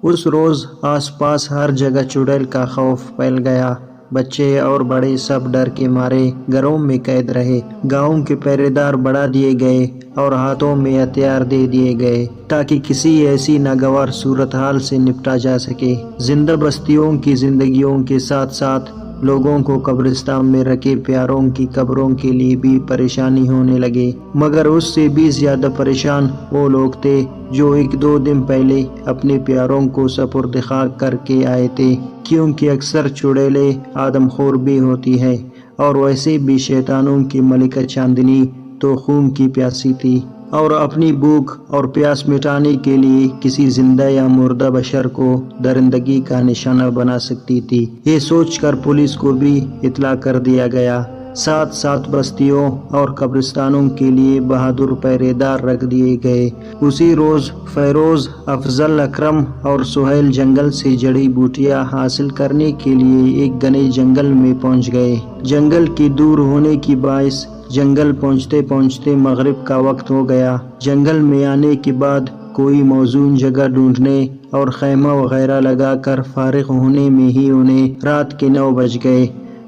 اس روز آس پاس ہر جگہ چڑیل کا خوف پھیل گیا۔ بچے اور بڑے سب ڈر کے مارے گھروں میں قید رہے۔ گاؤں کے پہرے دار بڑھا دیے گئے اور ہاتھوں میں ہتھیار دے دیے گئے تاکہ کسی ایسی ناگوار صورتحال سے نپٹا جا سکے۔ زندہ بستیوں کی زندگیوں کے ساتھ ساتھ لوگوں کو قبرستان میں رکھے پیاروں کی قبروں کے لیے بھی پریشانی ہونے لگے، مگر اس سے بھی زیادہ پریشان وہ لوگ تھے جو 1-2 دن پہلے اپنے پیاروں کو سپرد خاک کر کے آئے تھے، کیونکہ اکثر چڑیلیں آدم خور بھی ہوتی ہے اور ویسے بھی شیطانوں کی ملکہ چاندنی تو خون کی پیاسی تھی اور اپنی بھوک اور پیاس مٹانے کے لیے کسی زندہ یا مردہ بشر کو درندگی کا نشانہ بنا سکتی تھی۔ یہ سوچ کر پولیس کو بھی اطلاع کر دیا گیا۔ ساتھ بستیوں اور قبرستانوں کے لیے بہادر پہرے دار رکھ دیے گئے۔ اسی روز فیروز، افضل، اکرم اور سہیل جنگل سے جڑی بوٹیاں حاصل کرنے کے لیے ایک گھنے جنگل میں پہنچ گئے۔ جنگل کی دور ہونے کی باعث جنگل پہنچتے پہنچتے مغرب کا وقت ہو گیا۔ جنگل میں آنے کے بعد کوئی موزون جگہ ڈھونڈنے اور خیمہ وغیرہ لگا کر فارغ ہونے میں ہی انہیں رات کے 9 بج گئے۔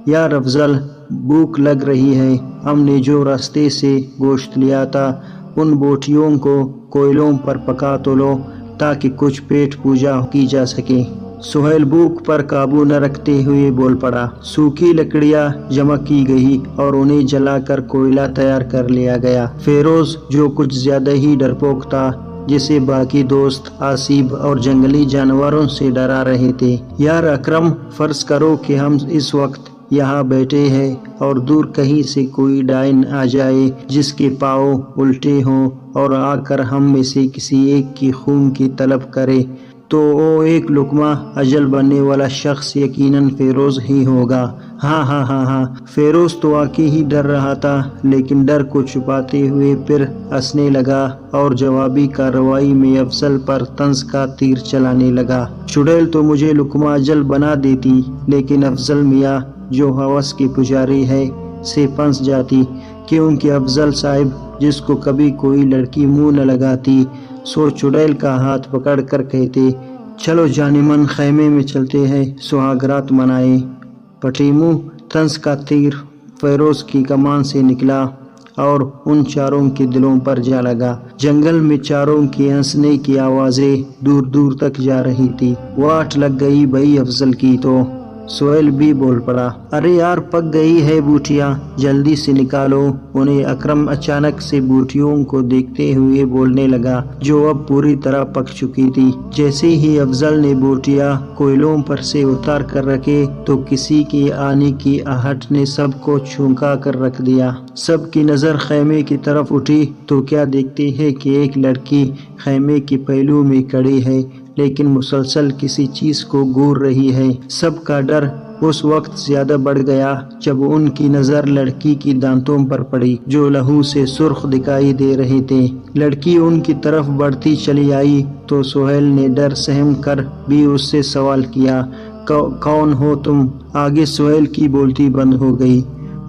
یار افضل، بھوک لگ رہی ہے، ہم نے جو راستے سے گوشت لیا تھا ان بوٹیوں کو کوئلوں پر پکا تو لو تاکہ کچھ پیٹ پوجا کی جا سکے۔ سہیل بھوک پر قابو نہ رکھتے ہوئے بول پڑا۔ سوکھی لکڑیاں جمع کی گئی اور انہیں جلا کر کوئلہ تیار کر لیا گیا۔ فیروز، جو کچھ زیادہ ہی ڈرپوک تھا، جسے باقی دوست آسیب اور جنگلی جانوروں سے ڈرا رہے تھے، یار اکرم، فرض کرو کہ ہم اس وقت یہاں بیٹھے ہیں اور دور کہیں سے کوئی ڈائن آ جائے جس کے پاؤں الٹے ہوں اور آ کر ہم میں سے کسی ایک کی خون کی طلب کرے تو وہ ایک لقمہ اجل بننے والا شخص یقیناً فیروز ہی ہوگا۔ ہاں، فیروز تو واقعی ہی ڈر رہا تھا، لیکن ڈر کو چھپاتے ہوئے پھر ہنسنے لگا اور جوابی کارروائی میں افضل پر طنز کا تیر چلانے لگا۔ چڑیل تو مجھے لقمہ اجل بنا دیتی، لیکن افضل میاں جو ہوس کے پجاری ہے سے پھنس جاتی، کیونکہ افضل صاحب جس کو کبھی کوئی لڑکی منہ نہ لگاتی سو چڑیل کا ہاتھ پکڑ کر کہتے، چلو جان من، خیمے میں چلتے ہیں، سہاگ رات منائیں۔ پٹیمو، طنز کا تیر فیروز کی کمان سے نکلا اور ان چاروں کے دلوں پر جا لگا۔ جنگل میں چاروں کی ہنسنے کی آوازیں دور دور تک جا رہی تھی۔ واٹ لگ گئی بھئی افضل کی تو۔ سہیل بھی بول پڑا، ارے یار پک گئی ہے بوٹیاں، جلدی سے نکالو انہیں۔ اکرم اچانک سے بوٹیوں کو دیکھتے ہوئے بولنے لگا جو اب پوری طرح پک چکی تھی۔ جیسے ہی افضل نے بوٹیاں کوئلوں پر سے اتار کر رکھے تو کسی کے آنے کی آہٹ نے سب کو چونکا کر رکھ دیا۔ سب کی نظر خیمے کی طرف اٹھی تو کیا دیکھتے ہیں کہ ایک لڑکی خیمے کے پہلو میں کھڑی ہے، لیکن مسلسل کسی چیز کو گور رہی ہے۔ سب کا ڈر اس وقت زیادہ بڑھ گیا جب ان کی نظر لڑکی کی دانتوں پر پڑی جو لہو سے سرخ دکھائی دے رہے تھے۔ لڑکی ان کی طرف بڑھتی چلی آئی تو سہیل نے ڈر سہم کر بھی اس سے سوال کیا، کون ہو تم؟ آگے سہیل کی بولتی بند ہو گئی۔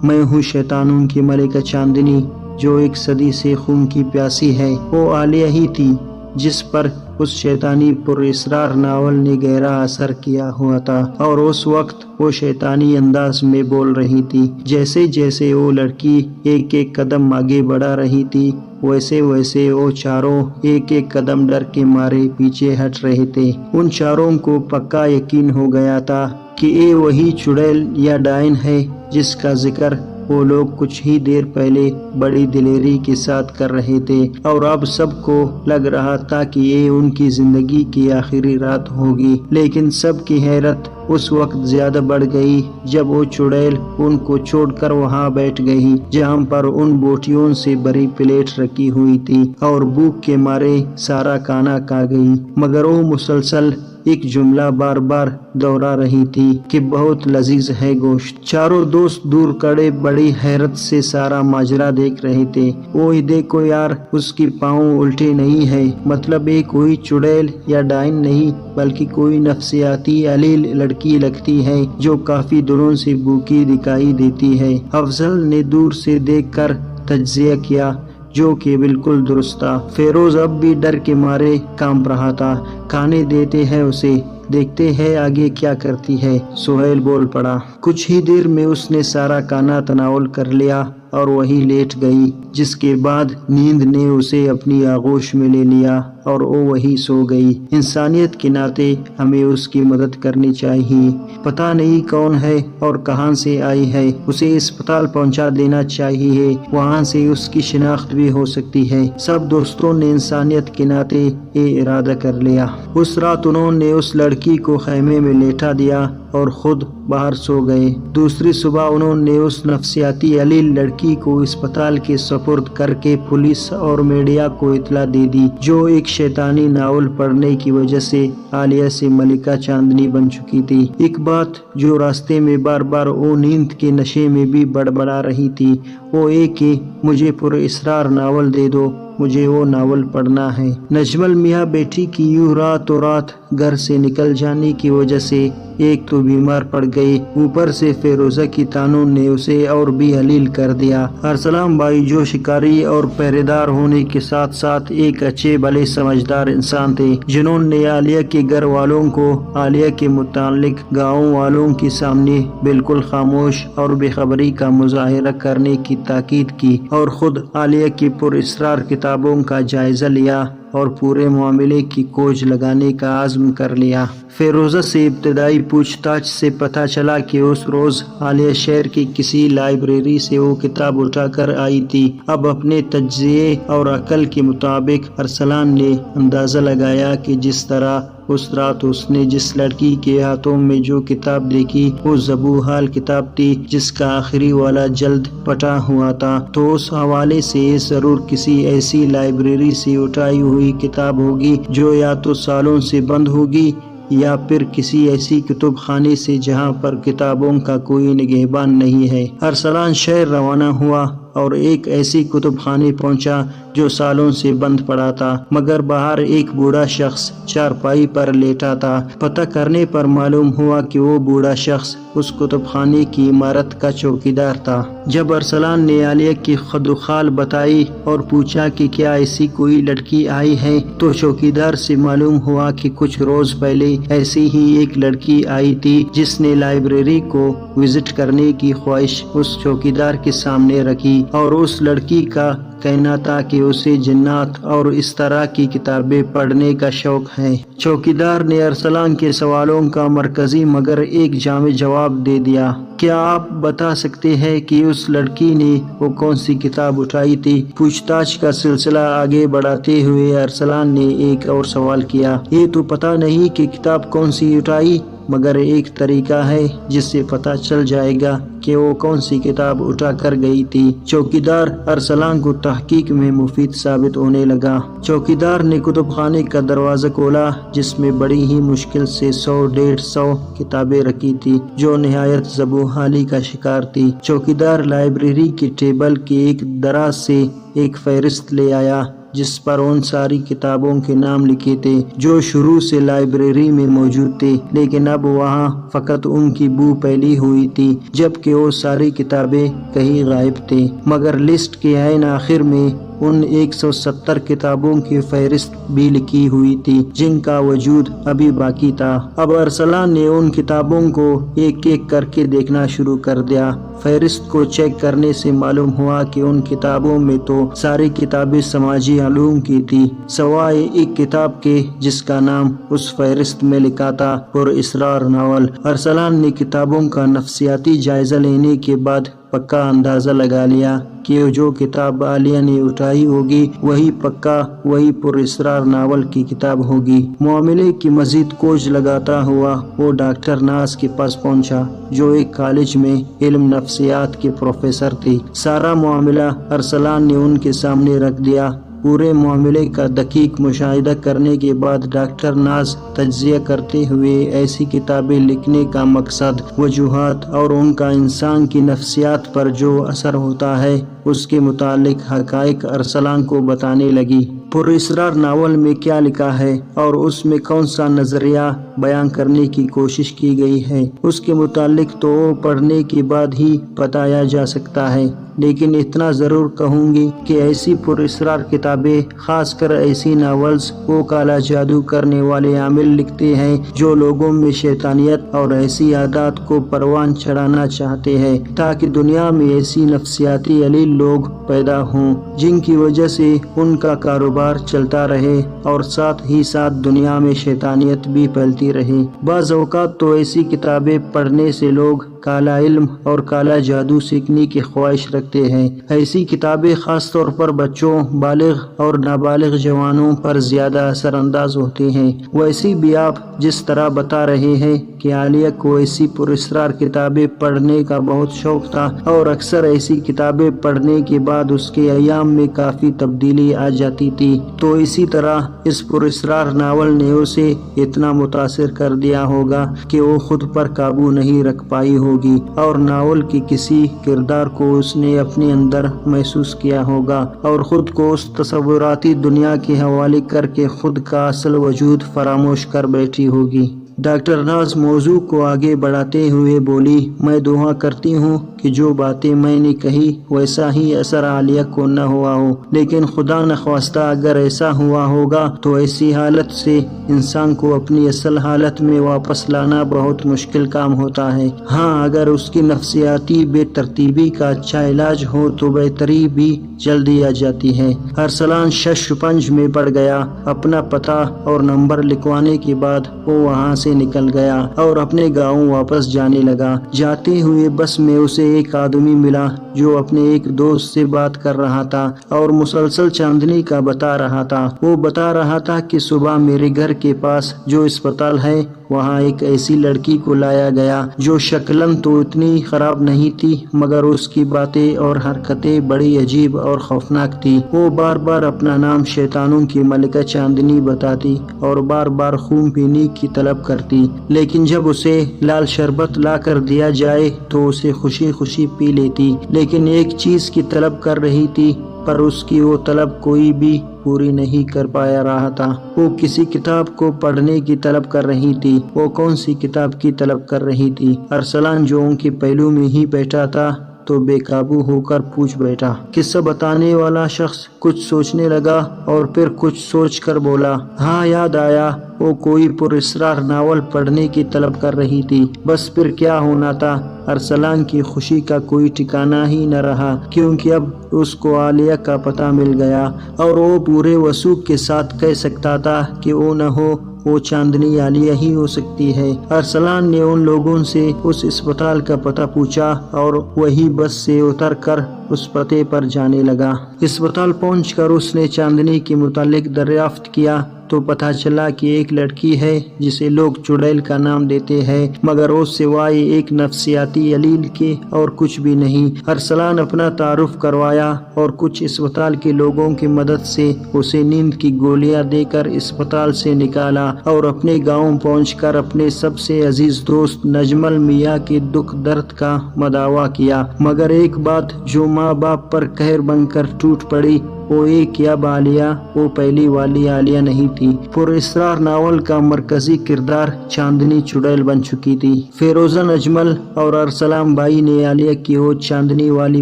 میں ہوں شیطانوں کی ملکہ چاندنی جو 1 صدی سے خون کی پیاسی ہے۔ وہ عالیہ ہی تھی جس پر اس شیطانی پر اسرار ناول نے گہرا اثر کیا ہوا تھا، اور اس وقت وہ شیطانی انداز میں بول رہی تھی۔ جیسے جیسے وہ لڑکی ایک ایک قدم آگے بڑھا رہی تھی ویسے ویسے وہ چاروں ایک ایک قدم ڈر کے مارے پیچھے ہٹ رہے تھے۔ ان چاروں کو پکا یقین ہو گیا تھا کہ یہ وہی چڑیل یا ڈائن ہے جس کا ذکر وہ لوگ کچھ ہی دیر پہلے بڑی دلیری کے ساتھ کر رہے تھے، اور اب سب کو لگ رہا تھا کہ یہ ان کی زندگی کی آخری رات ہوگی۔ لیکن سب کی حیرت اس وقت زیادہ بڑھ گئی جب وہ چڑیل ان کو چھوڑ کر وہاں بیٹھ گئی جہاں پر ان بوٹیوں سے بڑی پلیٹ رکھی ہوئی تھی، اور بھوک کے مارے سارا کھانا کھا گئی، مگر وہ مسلسل ایک جملہ بار بار دہرا رہی تھی کہ بہت لذیذ ہے گوشت۔ چاروں دوست دور کھڑے بڑی حیرت سے سارا ماجرا دیکھ رہے تھے۔ وہ دیکھو یار، اس کی پاؤں الٹے نہیں ہے، مطلب یہ کوئی چڑیل یا ڈائن نہیں بلکہ کوئی نفسیاتی علیل لڑکی لگتی ہے جو کافی دنوں سے بھوکی دکھائی دیتی ہے۔ افضل نے دور سے دیکھ کر تجزیہ کیا، جو کہ بالکل درست تھا۔ فیروز اب بھی ڈر کے مارے کانپ رہا تھا۔ کھانے دیتے ہیں اسے، دیکھتے ہیں آگے کیا کرتی ہے، سہیل بول پڑا۔ کچھ ہی دیر میں اس نے سارا کھانا تناول کر لیا اور وہی لیٹ گئی، جس کے بعد نیند نے اسے اپنی آغوش میں لے لیا اور وہ وہی سو گئی۔ انسانیت کے ناطے ہمیں اس کی مدد کرنی چاہیے۔ پتہ نہیں کون ہے اور کہاں سے آئی ہے، اسے اسپتال پہنچا دینا چاہیے، وہاں سے اس کی شناخت بھی ہو سکتی ہے۔ سب دوستوں نے انسانیت کے ناطے یہ ارادہ کر لیا۔ اس رات انہوں نے اس لڑکی کو خیمے میں لیٹا دیا اور خود باہر سو گئے۔ دوسری صبح انہوں نے اس نفسیاتی علیل لڑکی کو اسپتال کے سپرد کر کے پولیس اور میڈیا کو اطلاع دے دی، جو ایک شیطانی ناول پڑھنے کی وجہ سے عالیہ سے ملکہ چاندنی بن چکی تھی۔ ایک بات جو راستے میں بار بار وہ نیند کے نشے میں بھی بڑبڑا رہی تھی، وہ یہ کہ مجھے پر اسرار ناول دے دو، مجھے وہ ناول پڑھنا ہے۔ نجمل میاں بیٹی کی یوں رات و رات گھر سے نکل جانے کی وجہ سے ایک تو بیمار پڑ گئی، اوپر سے فیروزہ کی تانوں نے اسے اور بھی حلیل کر دیا۔ ارسلان بھائی جو شکاری اور پہرے دار ہونے کے ساتھ ساتھ ایک اچھے بھلے سمجھدار انسان تھے، جنہوں نے عالیہ کے گھر والوں کو عالیہ کے متعلق گاؤں والوں کے سامنے بالکل خاموش اور بے خبری کا مظاہرہ کرنے کی تاکید کی اور خود عالیہ کی پر اسرار کتابوں کا جائزہ لیا اور پورے معاملے کی کھوج لگانے کا عزم کر لیا۔ فیروزہ سے ابتدائی پوچھ تاچھ سے پتہ چلا کہ اس روز عالیہ شہر کی کسی لائبریری سے وہ کتاب اٹھا کر آئی تھی۔ اب اپنے تجزیے اور عقل کے مطابق ارسلان نے اندازہ لگایا کہ جس طرح اس رات اس نے جس لڑکی کے ہاتھوں میں جو کتاب دیکھی وہ زبو حال کتاب تھی، جس کا آخری والا جلد پٹا ہوا تھا، تو اس حوالے سے ضرور کسی ایسی لائبریری سے اٹھائی ہوئی کتاب ہوگی جو یا تو سالوں سے بند ہوگی یا پھر کسی ایسی کتب خانے سے جہاں پر کتابوں کا کوئی نگہبان نہیں ہے۔ ارسلان شہر روانہ ہوا اور ایک ایسی کتب خانے پہنچا جو سالوں سے بند پڑا تھا، مگر باہر ایک بوڑھا شخص چارپائی پر لیٹا تھا۔ پتہ کرنے پر معلوم ہوا کہ وہ بوڑھا شخص اس کتب خانے کی عمارت کا چوکیدار تھا۔ جب ارسلان نے عالیہ کی خد و خال بتائی اور پوچھا کہ کیا ایسی کوئی لڑکی آئی ہے، تو چوکیدار سے معلوم ہوا کہ کچھ روز پہلے ایسی ہی ایک لڑکی آئی تھی، جس نے لائبریری کو وزٹ کرنے کی خواہش اس چوکیدار کے سامنے رکھی، اور اس لڑکی کا کہنا تھا کہ اسے جنات اور اس طرح کی کتابیں پڑھنے کا شوق ہے۔ چوکیدار نے ارسلان کے سوالوں کا مرکزی مگر ایک جامع جواب دے دیا۔ کیا آپ بتا سکتے ہیں کہ اس لڑکی نے وہ کون سی کتاب اٹھائی تھی؟ پوچھ تاچھ کا سلسلہ آگے بڑھاتے ہوئے ارسلان نے ایک اور سوال کیا۔ یہ تو پتہ نہیں کہ کتاب کون سی اٹھائی، مگر ایک طریقہ ہے جس سے پتہ چل جائے گا کہ وہ کون سی کتاب اٹھا کر گئی تھی۔ چوکیدار ارسلان کو تحقیق میں مفید ثابت ہونے لگا۔ چوکیدار نے کتب خانے کا دروازہ کھولا، جس میں بڑی ہی مشکل سے 100-150 کتابیں رکھی تھی، جو نہایت زبو حالی کا شکار تھی۔ چوکیدار لائبریری کے ٹیبل کے ایک دراز سے ایک فہرست لے آیا، جس پر ان ساری کتابوں کے نام لکھے تھے جو شروع سے لائبریری میں موجود تھے، لیکن اب وہاں فقط ان کی بو پھیلی ہوئی تھی، جبکہ وہ ساری کتابیں کہیں غائب تھیں۔ مگر لسٹ کے عین آخر میں ان 170 کتابوں کی فہرست بھی لکھی ہوئی تھی، جن کا وجود ابھی باقی تھا۔ اب ارسلان نے ان کتابوں کو ایک ایک کر کے دیکھنا شروع کر دیا۔ فہرست کو چیک کرنے سے معلوم ہوا کہ ان کتابوں میں تو ساری کتابیں سماجی علوم کی تھی، سوائے ایک کتاب کے جس کا نام اس فہرست میں لکھا تھا، پر اسرار ناول۔ ارسلان نے کتابوں کا نفسیاتی جائزہ لینے کے بعد پکا اندازہ لگا لیا کہ جو کتاب عالیہ نے اٹھائی ہوگی وہی پر اسرار ناول کی کتاب ہوگی۔ معاملے کی مزید کھوج لگاتا ہوا وہ ڈاکٹر ناز کے پاس پہنچا، جو ایک کالج میں علم نفسیات کے پروفیسر تھی۔ سارا معاملہ ارسلان نے ان کے سامنے رکھ دیا۔ پورے معاملے کا دقیق مشاہدہ کرنے کے بعد ڈاکٹر ناز تجزیہ کرتے ہوئے ایسی کتابیں لکھنے کا مقصد، وجوہات اور ان کا انسان کی نفسیات پر جو اثر ہوتا ہے اس کے متعلق حقائق ارسلان کو بتانے لگی۔ پراسرار ناول میں کیا لکھا ہے اور اس میں کون سا نظریہ بیان کرنے کی کوشش کی گئی ہے، اس کے متعلق تو پڑھنے کے بعد ہی بتایا جا سکتا ہے، لیکن اتنا ضرور کہوں گی کہ ایسی پراسرار کتابیں، خاص کر ایسی ناولز، وہ کالا جادو کرنے والے عامل لکھتے ہیں جو لوگوں میں شیطانیت اور ایسی عادات کو پروان چڑھانا چاہتے ہیں تاکہ دنیا میں ایسی نفسیاتی علیل لوگ پیدا ہوں جن کی وجہ سے ان کا کاروبار چلتا رہے اور ساتھ ہی ساتھ دنیا میں شیطانیت بھی پھیلتی رہے۔ بعض اوقات تو ایسی کتابیں پڑھنے سے لوگ کالا علم اور کالا جادو سیکھنے کی خواہش رکھتے ہیں۔ ایسی کتابیں خاص طور پر بچوں، بالغ اور نابالغ جوانوں پر زیادہ اثر انداز ہوتے ہیں۔ ویسے بھی آپ جس طرح بتا رہے ہیں کہ عالیہ کو ایسی پراسرار کتابیں پڑھنے کا بہت شوق تھا اور اکثر ایسی کتابیں پڑھنے کے بعد اس کے ایام میں کافی تبدیلی آ جاتی تھی، تو اسی طرح اس پراسرار ناول نے اسے اتنا متاثر کر دیا ہوگا کہ وہ خود پر قابو نہیں رکھ پائی ہوگی اور ناول کے کسی کردار کو اس نے اپنے اندر محسوس کیا ہوگا اور خود کو اس تصوراتی دنیا کے حوالے کر کے خود کا اصل وجود فراموش کر بیٹھی ہوگی۔ ڈاکٹر ناز موضوع کو آگے بڑھاتے ہوئے بولی، میں دعا کرتی ہوں کہ جو باتیں میں نے کہی ویسا ہی اثر عالیہ کو نہ ہوا ہو، لیکن خدا نخواستہ اگر ایسا ہوا ہوگا تو ایسی حالت سے انسان کو اپنی اصل حالت میں واپس لانا بہت مشکل کام ہوتا ہے۔ ہاں، اگر اس کی نفسیاتی بے ترتیبی کا اچھا علاج ہو تو بہتری بھی جلدی آ جاتی ہے۔ ارسلان شش پنج میں پڑ گیا۔ اپنا پتہ اور نمبر لکھوانے کے بعد وہ وہاں سے نکل گیا اور اپنے گاؤں واپس جانے لگا۔ جاتے ہوئے بس میں اسے ایک آدمی ملا جو اپنے ایک دوست سے بات کر رہا تھا اور مسلسل چاندنی کا بتا رہا تھا۔ وہ بتا رہا تھا کہ صبح میرے گھر کے پاس جو اسپتال ہے وہاں ایک ایسی لڑکی کو لایا گیا جو شکلاً تو اتنی خراب نہیں تھی مگر اس کی باتیں اور حرکتیں بڑی عجیب اور خوفناک تھی۔ وہ بار بار اپنا نام شیطانوں کی ملکہ چاندنی بتاتی اور بار بار خون پینے کی طلب کرتی، لیکن جب اسے لال شربت لا کر دیا جائے تو اسے خوشی خوشی پی لیتی، لیکن ایک چیز کی طلب کر رہی تھی پر اس کی وہ طلب کوئی بھی پوری نہیں کر پایا رہا تھا۔ وہ کسی کتاب کو پڑھنے کی طلب کر رہی تھی۔ وہ کون سی کتاب کی طلب کر رہی تھی؟ ارسلان جو ان کے پہلو میں ہی بیٹھا تھا تو بے قابو ہو کر پوچھ بیٹھا۔ قصہ بتانے والا شخص کچھ سوچنے لگا اور پھر کچھ سوچ کر بولا، ہاں یاد آیا، وہ کوئی پراسرار ناول پڑھنے کی طلب کر رہی تھی۔ بس پھر کیا ہونا تھا؟ ارسلان کی خوشی کا کوئی ٹھکانہ ہی نہ رہا کیونکہ اب اس کو عالیہ کا پتہ مل گیا اور وہ پورے وثوق کے ساتھ کہہ سکتا تھا کہ وہ نہ ہو وہ چاندنی عالیہ ہی ہو سکتی ہے۔ ارسلان نے ان لوگوں سے اس اسپتال کا پتہ پوچھا اور وہی بس سے اتر کر اس پتے پر جانے لگا۔ اسپتال پہنچ کر اس نے چاندنی کے متعلق دریافت کیا تو پتہ چلا کہ ایک لڑکی ہے جسے لوگ چڑیل کا نام دیتے ہیں مگر اس سوائے ایک نفسیاتی علیل کے اور کچھ بھی نہیں۔ ارسلان اپنا تعارف کروایا اور کچھ اسپتال کے لوگوں کی مدد سے اسے نیند کی گولیاں دے کر اسپتال سے نکالا اور اپنے گاؤں پہنچ کر اپنے سب سے عزیز دوست نجمل میاں کے دکھ درد کا مداوا کیا، مگر ایک بات جو ماں باپ پر قہر بن کر ٹوٹ پڑی وہ ایک اب عالیہ وہ پہلی والی عالیہ نہیں تھی۔ پراسرار ناول کا مرکزی کردار چاندنی چڑیل بن چکی تھی۔ فیروزہ نجمل اور ارسلان بھائی نے عالیہ کی وہ چاندنی والی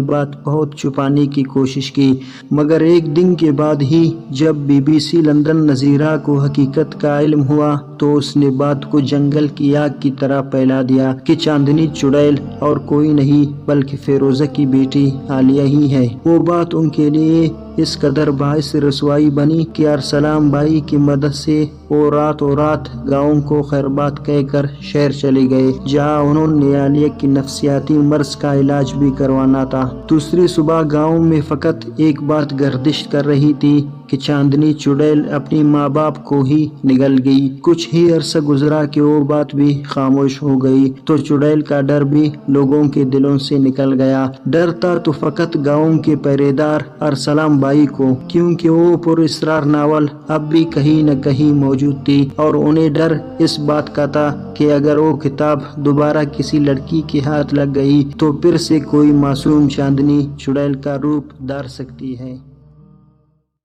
بات بہت چھپانے کی کوشش کی مگر ایک دن کے بعد ہی جب BBC لندن نظیرہ کو حقیقت کا علم ہوا تو اس نے بات کو جنگل کی آگ کی طرح پھیلا دیا کہ چاندنی چڑیل اور کوئی نہیں بلکہ فیروزہ کی بیٹی عالیہ ہی ہے۔ وہ بات ان کے لیے اس قدر باعث رسوائی بنی کہ ارسلان بھائی کی مدد سے وہ رات گاؤں کو خیربات کہہ کر شہر چلے گئے جہاں انہوں نے عالیہ کی نفسیاتی مرض کا علاج بھی کروانا تھا۔ دوسری صبح گاؤں میں فقط ایک بات گردش کر رہی تھی کہ چاندنی چڑیل اپنی ماں باپ کو ہی نگل گئی۔ کچھ ہی عرصہ گزرا کہ وہ بات بھی خاموش ہو گئی تو چڑیل کا ڈر بھی لوگوں کے دلوں سے نکل گیا۔ ڈر تھا تو فقط گاؤں کے پہرے دار ارسلان بھائی کو، کیونکہ وہ پراسرار ناول اب بھی کہیں نہ کہیں موجود موجود تھی اور انہیں ڈر اس بات کا تھا کہ اگر وہ کتاب دوبارہ کسی لڑکی کے ہاتھ لگ گئی تو پھر سے کوئی معصوم چاندنی چڑیل کا روپ دھار سکتی ہے۔